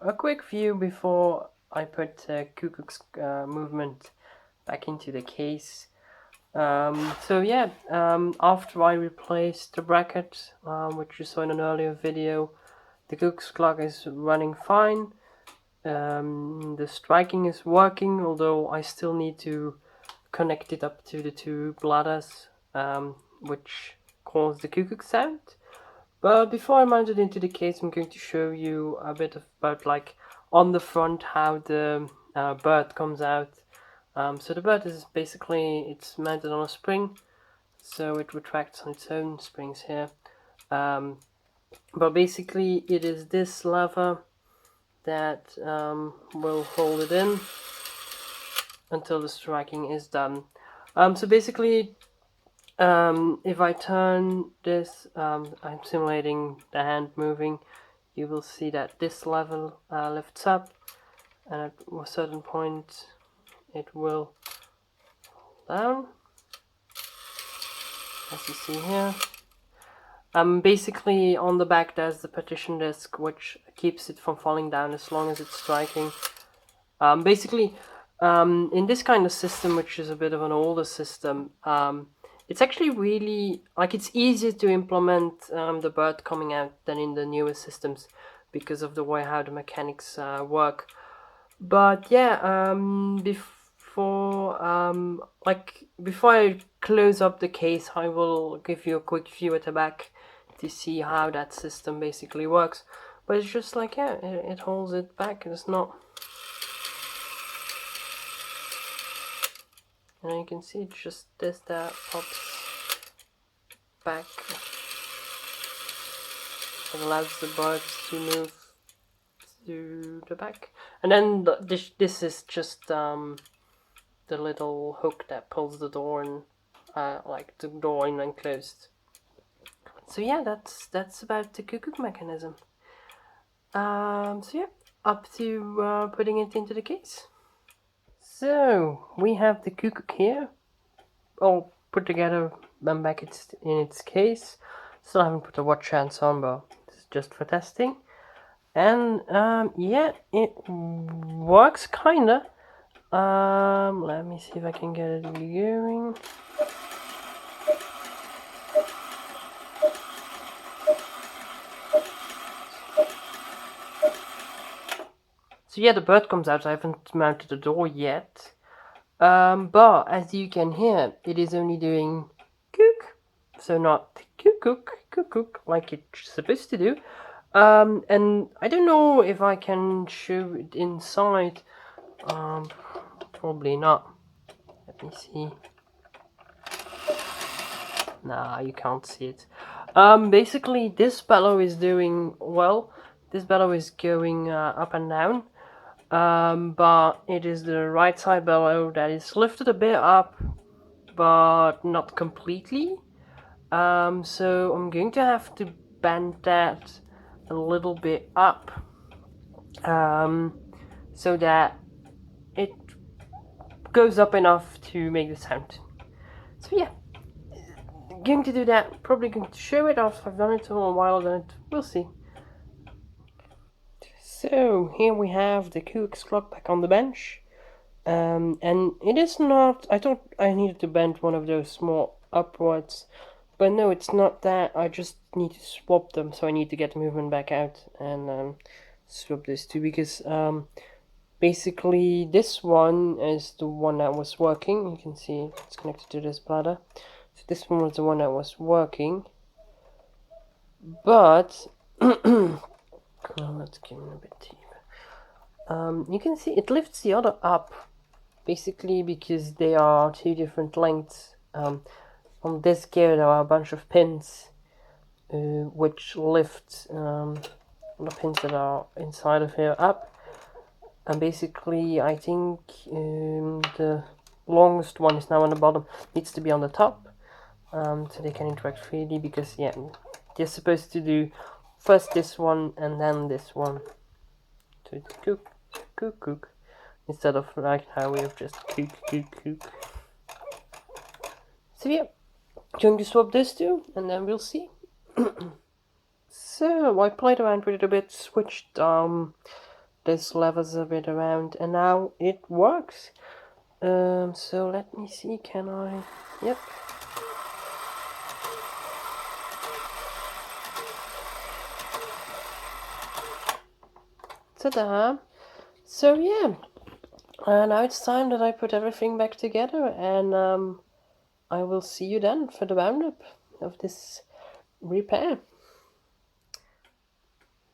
a quick view before I put cuckoo's movement back into the case. So yeah, after I replaced the bracket, which you saw in an earlier video, the cuckoo's clock is running fine. The striking is working, although I still need to connect it up to the two bladders, which cause the cuckoo sound. But before I mount it into the case, I'm going to show you a bit about like on the front how the bird comes out. So the bird is basically, it's mounted on a spring, so it retracts on its own springs here. But basically it is this lever that will hold it in until the striking is done. So basically, if I turn this, I'm simulating the hand moving, you will see that this level lifts up, and at a certain point it will fall down, as you see here. Basically on the back there's the partition disc which keeps it from falling down as long as it's striking. Basically, in this kind of system, which is a bit of an older system, it's actually really, like, it's easier to implement the bird coming out than in the newer systems because of the way how the mechanics work. But yeah, before I close up the case, I will give you a quick view at the back to see how that system basically works. But it's just like, yeah, it holds it back. It's not. And you can see it's just this that pops back. It allows the birds to move to the back. And then this is just the little hook that pulls the door and like the door in and closed. So yeah, that's about the cuckoo mechanism. So yeah, up to putting it into the case. So we have the cuckoo here, all put together and back in its case. Still haven't put the watch hands on, but this is just for testing. And yeah, it works kinda. Let me see if I can get it going. So yeah, the bird comes out. I haven't mounted the door yet. But as you can hear, it is only doing cook, so not cuckoo like it's supposed to do. And I don't know if I can show it inside. Probably not. Let me see. Nah, you can't see it. Basically, this bellow is doing well. This bellow is going up and down. But it is the right side bellow that is lifted a bit up, but not completely. So I'm going to have to bend that a little bit up, so that it goes up enough to make the sound. So yeah, going to do that. Probably going to show it off. I've done it for a while, then we'll see. So here we have the QX clock back on the bench. And it is not, I thought I needed to bend one of those more upwards, but no, it's not that. I just need to swap them, so I need to get the movement back out and swap these two, because basically this one is the one that was working. You can see it's connected to this bladder. So this one was the one that was working, but let's give it a bit deeper. You can see it lifts the other up, basically because they are two different lengths. On this gear there are a bunch of pins which lift the pins that are inside of here up, and basically I think the longest one is now on the bottom, needs to be on the top, so they can interact freely, because yeah, they're supposed to do first this one and then this one, so it's cook, instead of like how we have just cook. So yeah, going to swap this two and then we'll see. So I played around with it a bit, switched those levers a bit around, and now it works. So let me see, can I? Yep. Ta-da! So yeah, now it's time that I put everything back together, and I will see you then for the roundup of this repair.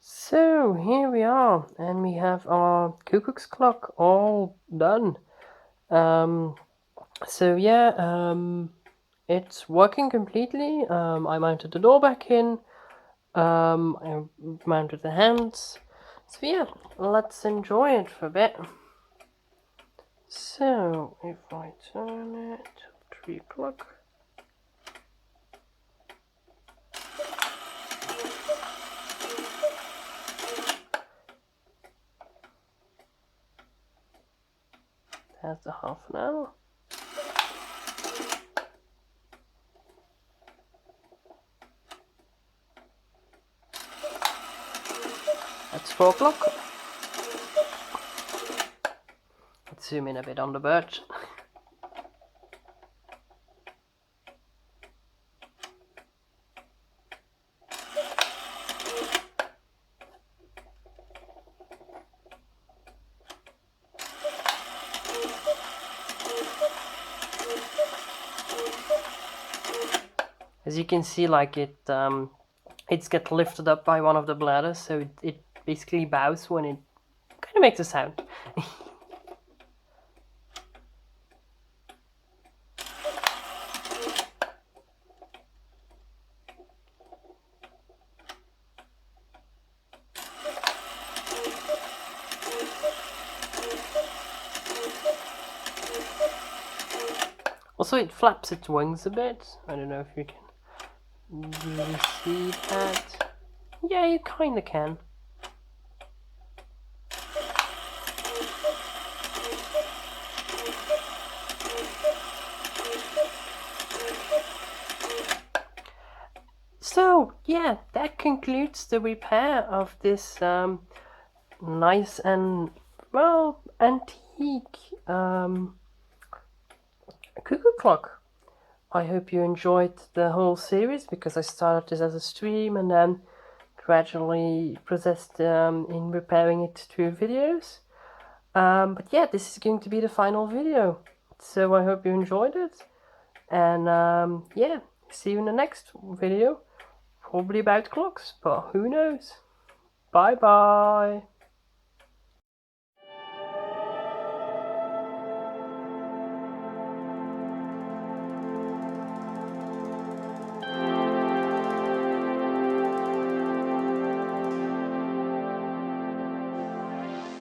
So here we are, and we have our cuckoo's clock all done. So yeah, it's working completely. I mounted the door back in. I mounted the hands. So yeah, let's enjoy it for a bit. So if I turn it 3 o'clock. There's the half an hour. That's 4 o'clock. Let's zoom in a bit on the bird. As you can see, like it's get lifted up by one of the bladders, so it basically bows when it kind of makes a sound. Also, it flaps its wings a bit. I don't know if you can really see that. Yeah, you kind of can. So, yeah, that concludes the repair of this nice and, well, antique cuckoo clock. I hope you enjoyed the whole series, because I started this as a stream and then gradually processed in repairing it through videos. But yeah, this is going to be the final video. So I hope you enjoyed it. And yeah, see you in the next video. Probably about clocks, but who knows. Bye bye.